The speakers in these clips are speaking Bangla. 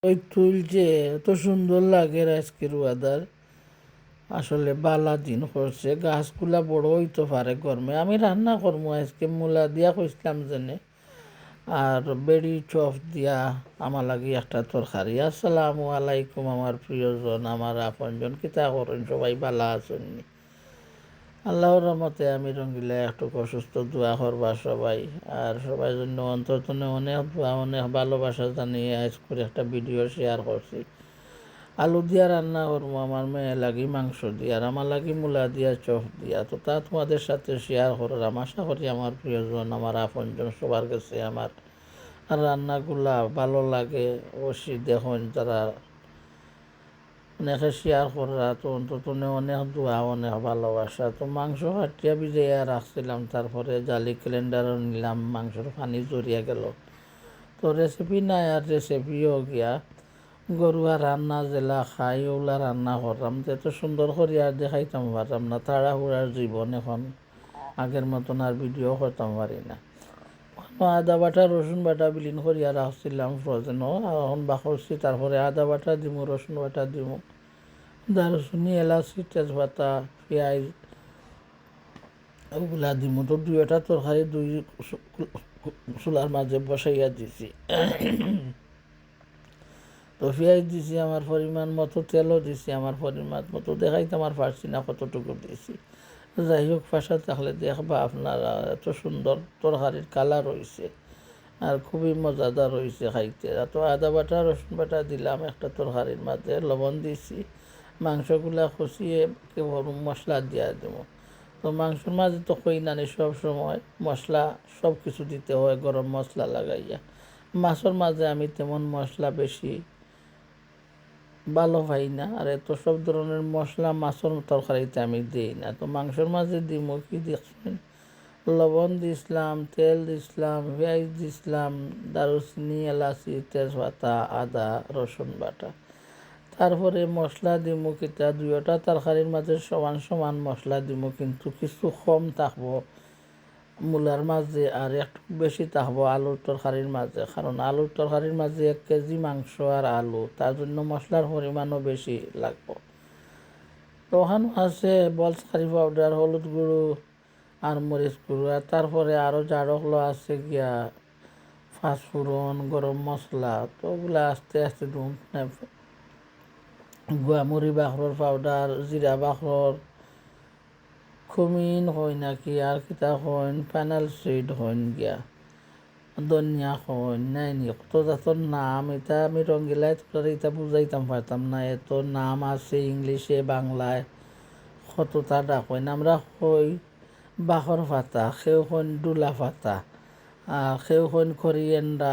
ওই ফুল যে এত সুন্দর লাগে আজকের ওয়েদার। আসলে বালা দিন করছে, গাছগুলা বড় হইতে পারে গরমে। আমি রান্না করবো আজকে মূলা দিয়া কইসলাম জেনে, আর বেড়ি চপ দিয়া আমার লাগি একটা তরকারি। আসসালামু আলাইকুম আমার প্রিয়জন, আমার আপনজন, কিতা করেন সবাই বালা আছেন? আল্লাহর রহমতে আমি রঙ্গিলা একটু অসুস্থ, দোয়া করবা সবাই। আর সবাই জন্য অন্তত অনেক দোয়া, অনেক ভালোবাসা জানিয়ে আজ করে একটা ভিডিও শেয়ার করছি। আলু দিয়া রান্না করবো আমার মেয়ে লাগি মাংস দিয়া, আর আমার লাগি মূলা দিয়া চপ দিয়া। তো তা তোমাদের সাথে শেয়ার করার আশা করি আমার প্রিয়জন, আমার আপনজন সবার কাছে আমার রান্নাগুলা ভালো লাগে। অবশ্যই দেখুন, যারা অনেকে শেয়ার করা, তো অন্তত অনেক দোয়া, অনেক ভালোবাসা। তো মাংস কাটিয়া ভিজাইয়া রাখছিলাম, তারপরে জালি ক্যালেন্ডারও নিলাম, মাংসর পানি জড়িয়ে গেল। তো রেসিপি নাই, আর রেসিপিও গিয়া গরুয়া রান্না জেলা খাই ওগুলা রান্না করলাম। তো এত সুন্দর করে আর দেখাইতাম পারতাম না, তাড়াহুড়ার জীবন এখন, আগের মতন আর ভিডিও করতাম পারি না। আদা বাটা রসুন বাটা বিলীন করিয়া রাখছিলাম ফ্রোজেনও, আর এখন বাকরছি। তারপরে আদা বাটা দিমু, রসুন বাটা দিমু, দারুচিনি, এলাচি, তেজপাতা, পেঁয়াজ ওগুলা দিমু। তো দুইটা তরকারি দুই চুলার মাঝে বসাইয়া দিছি। তো পেঁয়াজ দিছি আমার পরিমাণ মতো, তেলও দিছি আমার পরিমাণ মতো, দেখাইতে আমার পারছি না কতটুকু দিছি। যাই হোক, ফাঁসা থাকলে দেখবা আপনারা, এত সুন্দর তরকারির কালার হয়েছে আর খুবই মজাদার হয়েছে খাইতে। তো আদা বাটা রসুন বাটা দিলাম একটা তরকারির মাঝে, লবণ দিছি, মাংসগুলা কষিয়ে কেবল মশলা দিয়া দেবো। তো মাংসের মাঝে তো কই নানি সব সময় মশলা সব কিছু দিতে হয়, গরম মশলা লাগাইয়া। মাছের মাঝে আমি তেমন মশলা বেশি ভালো পাই না, আর এত সব ধরনের মশলা মাছের তরকারিতে আমি দিই না। তো মাংসের মাঝে দিমো কি দেখছেন, লবণ দিছিলাম, তেল দিছিলাম, পেঁয়াজ দিছিলাম, দারুচিনি, এলাচি, তেজপাতা, আদা রসুন বাটা। তারপরে মশলা দিমু কিতা, দুইটা তরকারির মাঝে সমান সমান মশলা দিমু, কিন্তু কিছু কম থাকবো মূলার মাঝে আর একটু বেশি থাকবো আলুর তরকারির মাঝে। কারণ আলুর তরকারির মাঝে 1 কেজি মাংস আর আলু, তার জন্য মশলার পরিমাণও বেশি লাগবো। তো ওখানে আছে বলস কারি পাউডার, হলুদ গুঁড়ো আর মরিচ গুঁড়ো, আর তারপরে আরও জারকলো আছে গিয়া ফাঁসফুরন, গরম মশলা। তো ওগুলা আস্তে আস্তে দিম, গুয়ামুড়ি বাখরর পাউডার, জিরা বাখরর, কুমিন হয় নাকি আর কিতা হইন, প্যানাল সুইট হইন গিয়া, ধনিয়া হইন নাইনি, কত জাতর নাম। এটা আমি রঙ্গিলায় তোর এটা বুঝাইতাম পারতাম না, এত নাম আছে ইংলিশে বাংলায়, কতটা ডাকইন। আমরা হই বাখর পাতা, সেও হইন ডুলা পাতা, আর সেও হইন করিয়েন্ডা,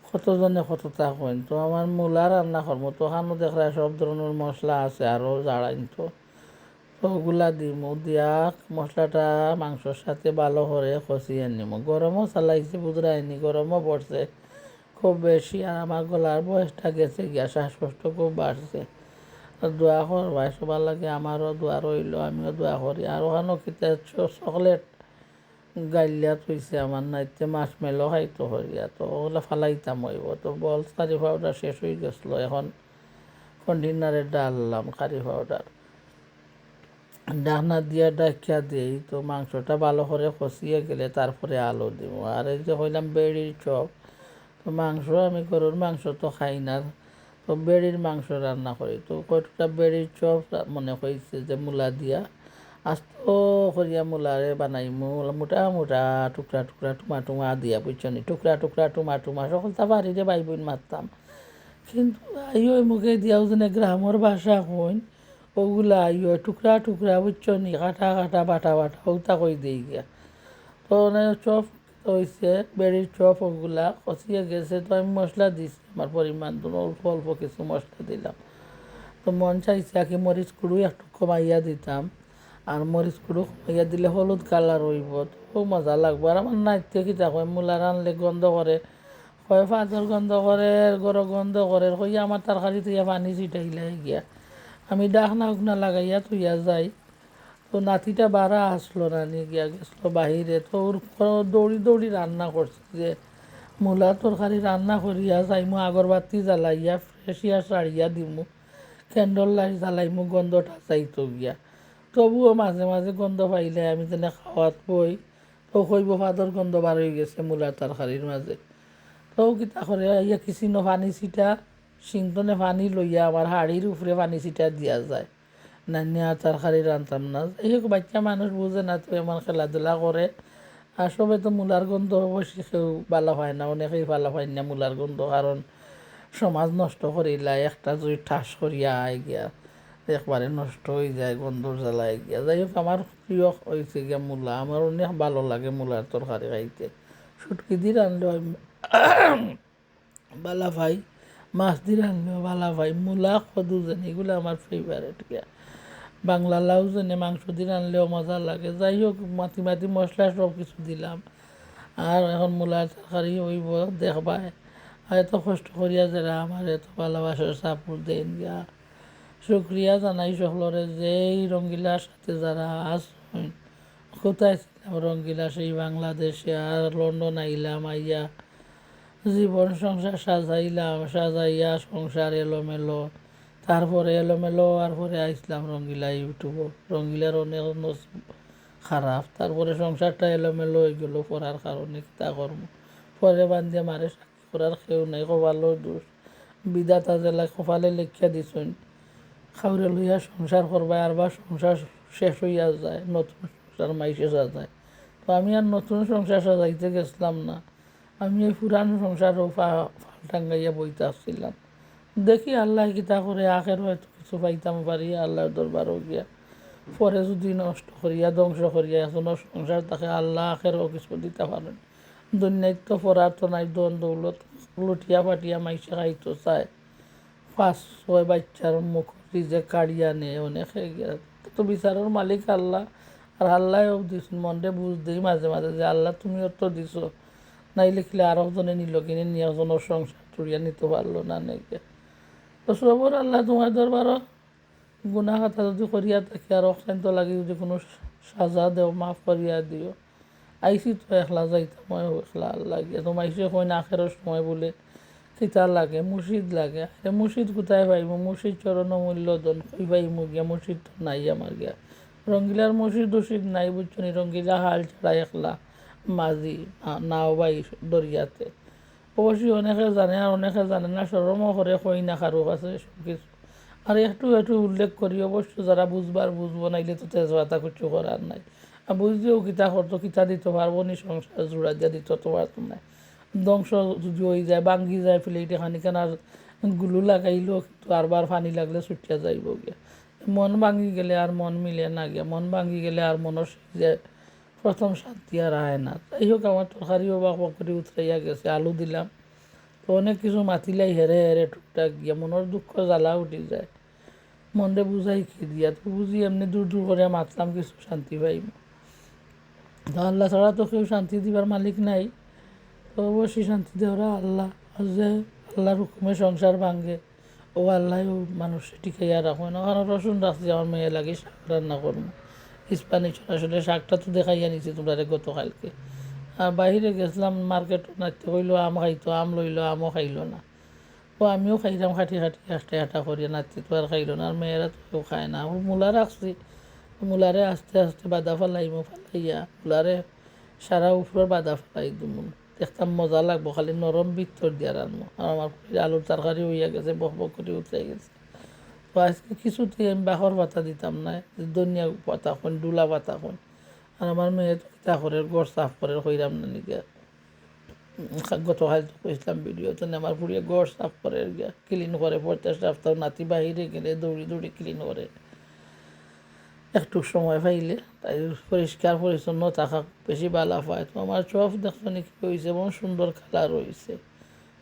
কতজনে কতটা হইন। তো আমার মূলা রান্না করবো, তো ওখানেও দেখরা সব ধরনের মশলা আছে আরও জাড়াইন। তো ওগুলা দিমু, দিয়া মশলাটা মাংসর সাথে ভালো করে কষিয়ে নিমু। গরমও চালাইছে বুঝরাইনি, গরমও পড়ছে খুব বেশি, আর আমার গলার বয়সটা গেছে গিয়া, শ্বাসকষ্ট খুব বাড়ছে। দোয়া করবা সবার লাগে, আমারও দোয়া রইল, আমিও দোয়া করি। আর ওখানেও কিতা চকলেট গাইলিয়া থইছে আমার, নাইতে মাছ মেলো খাইতো হরিয়া, তো ওগুলো ফালাইতাম হইব। তো বল কারি পাউডার শেষ হয়ে গেছিলো, এখন কন্টেনারে ডাললাম কারি পাউডার, ডাকনা দিয়া ডাকিয়া দিই। তো মাংসটা ভালো করে কষিয়ে গেলে তারপরে আলু দিব। আর এই যে হইলাম বেড়ির চপ, তো মাংস আমি গরুর মাংস তো খাই না, তো বেড়ির মাংস রান্না করি। তো কতটা বেড়ির চপ মনে হয়েছে যে মূলা দিয়া আস্ত করিয়া মূলারে বানাইমু, মোটা মোটা টুকরা টুকরা টুমা টুমা দিয়া, বুঝছনি, টুকরা টুকরা টুমা টুমা সকলটা বাড়িতে ভাই বোন মারতাম। কিন্তু আইও মুখে দিয়াও যেন গ্রামের ভাষা কইন, ওগুলা আইও টুকরা টুকরা বুঝছনি, কাটা কাটা বাটা বাটা ওটা কই দিই গিয়া। তো চপ হয়েছে বেড়ির চপ, ওগুলা কষিয়ে গেছে। তো আমি মশলা দিছি আমার পরিমাণ, তো অল্প অল্প কিছু মশলা দিলাম। তো মন চাইছে আর কি মরিচ গুঁড়ো একটু কমাইয়া দিতাম, আর মরিচ গুঁড়ো কমাইয়া দিলে হলুদ কালার হইব, তো খুব মজা লাগবো। আর আমার নাইতে কিতা কয়, মূলা রানলে গন্ধ করে, কয় ফাঁদর গন্ধ করে, গরম গন্ধ করে, কইয়া আমার তরকারি তুইয়া পানি ছিটাইলাই গিয়া, আমি ডাকনা উকনা লাগাইয়া তুইয়া যাই। তো নাতিটা বাড়া আসলো না, নিয়ে গিয়া গেছিলো বাহিরে। তো ওর দৌড়ি দৌড়ি রান্না করছে যে মূলা তরকারি রান্না করিয়া যাইমু আগরবাতি জ্বালাইয়া শিয়া সারিয়া দিমু, ক্যান্ডল লাইট জ্বালাইমু, গন্ধটা চাইতো গিয়া। তবুও মাঝে মাঝে গন্ধ পাইলে আমি যেন খাওয়াত বই, তো কইব ফাদর গন্ধ বার হয়ে গেছে মূলার তরকারির মাঝে। তো কিতা করে ইয়া কিসিনো পানি ছিটা সিংটনে পানি লইয়া আমার হাড়ির উপরে পানি ছিটা দিয়া যায়, নান্যা তরকারি রান্তাম না। যাই হোক, বাচ্চা মানুষ বুঝে না, তো এমন খেলাধুলা করে। আর সবে তো মূলার গন্ধ অবশ্যই কেউ ভালো হয় না, অনেকেই ভালো হয় না মূলার গন্ধ, কারণ সমাজ নষ্ট করিলা একটা যদি ঠাস করিয়া আয় গিয়া একবারে নষ্ট হয়ে যায় গন্ধর জ্বালায় গিয়া। যাই হোক, আমার প্রিয় হয়েছে গিয়া মূলা, আমার অনেক ভালো লাগে মূলার তরকারি খাইতে। শুটকি দিয়ে রানলেও আমি বালা ভাই, মাছ দিয়ে রানলেও বালা ভাই, মূলা কদু যেন এগুলো আমার ফেভারেট গিয়া। বাংলা লাউ যেনে মাংস দিয়ে রানলেও মজা লাগে। যাই হোক, মাটি মাটি মশলা সব কিছু দিলাম, আর এখন মূলার তরকারি হইব দেখবাই। আর এত কষ্ট করিয়া যারা আমার এত ভালোবাসার সাপোর্ট দেন গিয়া, শুক্রিয়া জানাই সকলরে যে এই রঙ্গিলার সাথে যারা আসুন। কোথায় ছিলাম রঙ্গিলা, সেই বাংলাদেশে, আর লন্ডন আইলাম, আইয়া জীবন সংসার সাজাইলাম, সাজাইয়া সংসার এলোমেলো, তারপরে এলোমেলো আর পরে আইসলাম রঙ্গিলা ইউটিউবও। রঙ্গিলার অনেক নসিব খারাপ, তারপরে সংসারটা এলোমেলো হয়ে গেল পড়ার কারণে। তা কর্ম পরে বান্ধিয়া মারে সাক্ষী করার কেউ নাই, কপালের দোষ, বিধাতা জেলা কপালে লেখিয়া দিছেন খাউরে লইয়া সংসার করবা, আর বা সংসার শেষ হইয়া যায়, নতুন সংসার মাইসে সাজায়। তো আমি আর নতুন সংসার সাজাইতে গেছিলাম না, আমি এই পুরানো সংসারও ফালটাঙ্গাইয়া বইতে আসছিলাম। দেখি আল্লাহ কিতা করে, আখের হয়তো কিছু পাইতাম পারি আল্লাহর দরবারও গিয়া। পরে যদি নষ্ট করিয়া ধ্বংস করিয়া এখনও সংসার তাকে আল্লাহ আখেরও কিছু দিতে পারেন। দুনিয়ায় তো পড়ার তো নাই, দন দৌলত লুটিয়া পাটিয়া মাইসে খাইতো চায়, 5-6 বাচ্চার মুখ রিজে কাড়িয়া নে অনেকে গিয়া। তো বিচারের মালিক আল্লাহ, আর আল্লাহও দিছেন মনরে বুঝ দিই মাঝে মাঝে যে আল্লাহ তুমিও তো দিছো, নাই লিখলে আরও জনে নিল কিনে নিয়ে একজনের সংসার চুরিয়া নিতে পারলো না নাকি। তো সবর আল্লাহ তোমার দরবারও গুণা খাতা যদি করিয়া থাকি আর অক্লান্ত লাগি যদি কোনো সাজা দেও, মাফ করিয়া দিও। আইসি তো একলা যাইতাম, মই একলা আল্লাহ গিয়া। তো মাইসে কই না আখের সময় বলে কিতা লাগে, মুর্শিদ লাগে। আরে মুর্শিদ কোথায় পাইব, মুর্শিদ চরণ মূল্য দন কই পাইব গিয়া, মুর্শিদ তো নাই আমার গিয়া। রঙ্গিলার মুর্শিদ উর্শিদ নাই বুঝছো নি, রঙ্গিলা হাল ছাড়া একলা মাঝি নাও বাই দরিয়াতে। অবশ্যই অনেকে জানে আর অনেকে জানে না, সরমও করে কই না কারো কাছে সব কিছু। আর একটু একটু উল্লেখ করি, অবশ্য যারা বুঝবার বুঝবো, নাইলে তো তেজবাতা কিছু করার নাই। আর বুঝতেও কিতা করতো, কিতা দিতে পারবো নি, সংসার জোড়া দিয়া দিত তো পারতো না। ধ্বংস যদি হয়ে যায়, ভাঙ্গি যায় প্লেটে খানিখান, আর গুলু লাগাইলেও কিন্তু আরবার পানি লাগলে ছুটিয়া যাইব গিয়া। মন ভাঙি গেলে আর মন মিলে না গিয়া, মন ভাঙি গেলে আর মনের যে প্রথম শান্তি আর আয় না। যাই হোক, আমার তরকারিও বা করে উতরাইয়া গেছে, আলু দিলাম, তো অনেক কিছু মাতিলাই হেরে হেরে টুকটাক গিয়া, মনের দুঃখ জ্বালা উঠি যায়। মনরে বুঝাই কি দিয়া, তো বুঝি এমনি দূর দূর করে মাতলাম, কিছু শান্তি পাইব। তো আল্লাহ ছাড়া তো কেউ শান্তি দিবার মালিক নাই, তো অবশ্যই শান্তি দেওয়া আল্লাহ। আর যে আল্লাহর হুকুমে সংসার ভাঙ্গে, ও আল্লাহ মানুষে টিকাইয়া রাখবে না। কারণ রসুন রাখছি আমার মেয়ে লাগে শাক রান্না করবো, স্পানিশ আসলে শাকটা তো দেখাইয়া নিছি তোমরা গতকালকে। আর বাহিরে গেছিলাম মার্কেট, নাচতে কইলো আম খাইতো, আম লইলো, আমও খাইলো না। তো আমিও খাইলাম খাটি খাটি একটা একটা করিয়া, নাচতে তো আর খাইলো না, আর মেয়েরা তো কেউ খায় না। ও মূলা রাখছি, মূলারে আস্তে আস্তে বাদা ফালাইমো, ফালাইয়া মূলারে সারা উপর বাদা ফালাই দিমু, দেখতাম মজা লাগবো, খালি নরম ভিতর দিয়া রান্না। আর আমার আলুর তরকারি হইয়া গেছে, বক বক করে উঠে গেছে। তো আজকে কিছুতেই আমি বাঁহর পাতা দিতাম না, ধনিয়া পাতা কোন, ডুলা পাতা কোন। আর আমার মেয়ে তো কিতা করে, গড় সাফ করে হইরাম না নিকে। গতকাল তো কইছিলাম ভিডিওতে, আমার পুড়িয়ে গড় সাফ করে গিয়া, ক্লিন করে প্রত্যেক সপ্তাহ। নাতি বাহিরে গেলে দৌড়ি দৌড়ি ক্লিন করে একটু সময় পাইলে, তাই পরিষ্কার পরিচ্ছন্ন থাকা বেশি ভালো পায়। তো আমার চপ দেখছো নাকি হয়েছে, এবং সুন্দর কালার হয়েছে।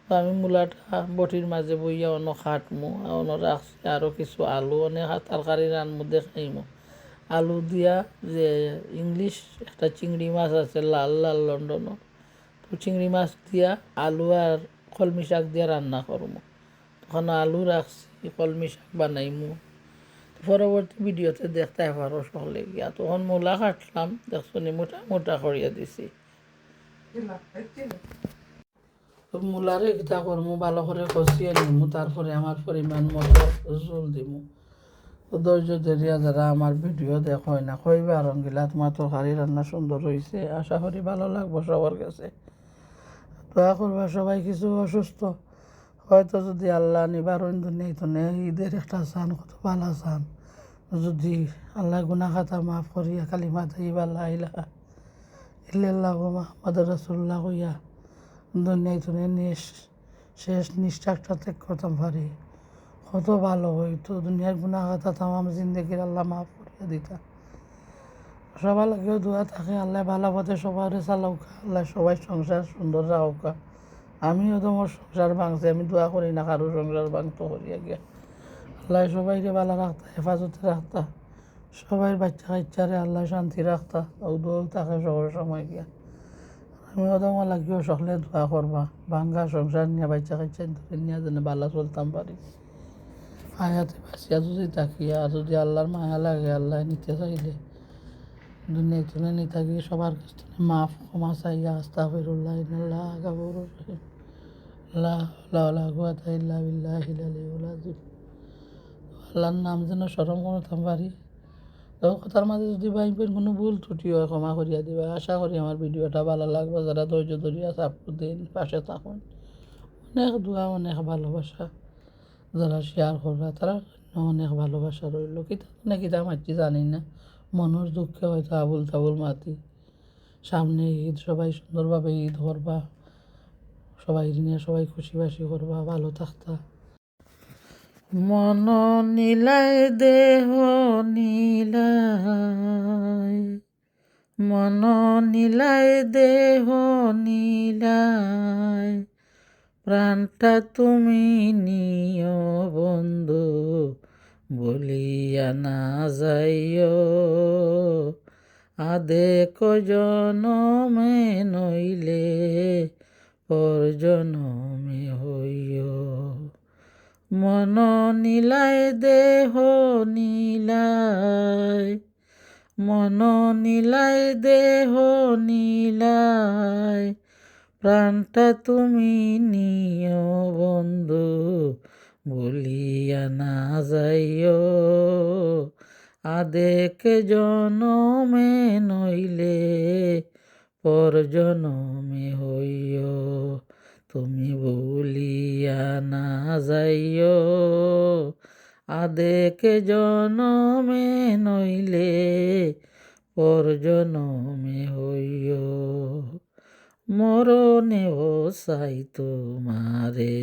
তো আমি মূলাটা বটির মাঝে বইয়া অন্য খাটমু, অন্য রাখছি আরও কিছু আলু, অনেক তরকারি রানমু দেখাইমু। আলু দিয়া যে ইংলিশ একটা চিংড়ি মাছ আছে লাল লাল লন্ডনও, তো চিংড়ি মাছ দিয়া আলু আর কলমি শাক দিয়া রান্না করবো। তখন আলু রাখছি, কলমি শাক বানাইমু। পরবর্তী ভিডিওতে দেখতে পারো সকলে গিয়া। তখন মূলা কাটলাম, দেখছো নি মোটা মোটা করিয়া দিছি। তো মূলারে কিতা করমু ভালো করে কষিয়ে নিমু, তারপরে আমার পরিমাণ মতো জল দিমু। তো ধৈর্য ধরিয়া যারা আমার ভিডিও দেখোয় না কইবা রঙ্গিলা তোমার তরকারি রান্না সুন্দর হয়েছে, আশা করি ভালো লাগবো সবার কাছে। দোয়া করবা সবাই, কিছু অসুস্থ হয়তো যদি আল্লাহ নিবারণ দুনিয়া তো ঈদের একটা চান কত ভালো চান, যদি আল্লাহ গুনাহ খাতা মাফ করিয়া কালিমা তাইবা লা ইলাহা ইল্লাল্লাহু মুহাম্মাদুর রাসূলুল্লাহ কইয়া দুনিয়ায় তো শেষ নিঃশ্বাসটা ত্যাগ করতাম পারি, কত ভালো হইতো। দুনিয়ার গুনাহ খাতা তামাম জিন্দগির আল্লাহ মাফ করিয়া দিতা। সবার লাগেও দোয়া থাকে, আল্লাহ ভালো পথে সবার চালাউকা, আল্লাহ সবাই সংসার সুন্দর রাখুকা। আমিও তো মোর সংসার ভাঙছি, আমি দোয়া করি না কারো সংসার ভাঙতো করিয়া গিয়া। আল্লাহ সবাইকে ভালো রাখতা, হেফাজতে রাখতা, সবাই বাচ্চা কাচ্চারে আল্লাহ শান্তি রাখতা, ও দোয়াও থাকে সবার সময় গিয়া। আমিও তো আমার লাগিও সকলে দোয়া করবা, ভাঙ্গা সংসার নিয়ে বাচ্চা কাচ্চা ধরে নিয়ে যেন ভালো চলতাম পারি। আয়াতে বাঁচিয়া যদি থাকি, আর যদি আল্লাহর মায়া লাগে, আল্লাহ নিতে চাইলে দুনিয়া তুলে নিতে গিয়ে সবার কাছ থেকে মাফ ক্ষমা চাইয়া আস্তাগফিরুল্লাহ ইন্নাল্লাহা গাফুরুর রহিম। লা হাওলা ওয়ালা কুওয়াতা ইল্লা বিল্লাহিল আলিয়্যিল আযীম। আল্লাহর নাম যেন স্মরণ করতাম পারি। তো কথার মাঝে যদি ভাইবেন কোনো ভুল ত্রুটি হয় ক্ষমা করিয়া দিবা। আশা করি আমার ভিডিওটা ভালো লাগবে, যারা ধৈর্য ধরিয়া সাপোর্ট দিন, পাশে থাকুন। অনেক দোয়া, অনেক ভালোবাসা, যারা শেয়ার করবা তারা অনেক ভালোবাসা রইল। কিতা মারছি জানি না, মনের দুঃখে হয়তো আবুল তাবুল মাতি। সামনে ঈদ, সবাই সুন্দরভাবে ঈদ করবা, সবাই নিয়ে সবাই খুশি বাসি করবা, ভালো থাকতা। মন নীলায় দেহ নীলায়, মন নীলায় দেহ নীলায়, প্রাণটা তুমি নিও বন্ধু, বলিয়া না যাইও। আদেক জনমে নইলে পর জনমে হইও। মন নীলায় দেহ নীলায়, মন নীলায় দেহ নীলায়, প্রাণটা তুমি নিও বন্ধু, বলিয়া না যাইও। আদেক জনমে নইলে পর জনমে হইও। তুমি বলিয়া না যাইও, আদেক জনমে নইলে পর জনমে হইও। মরণে ও চাই তোমারে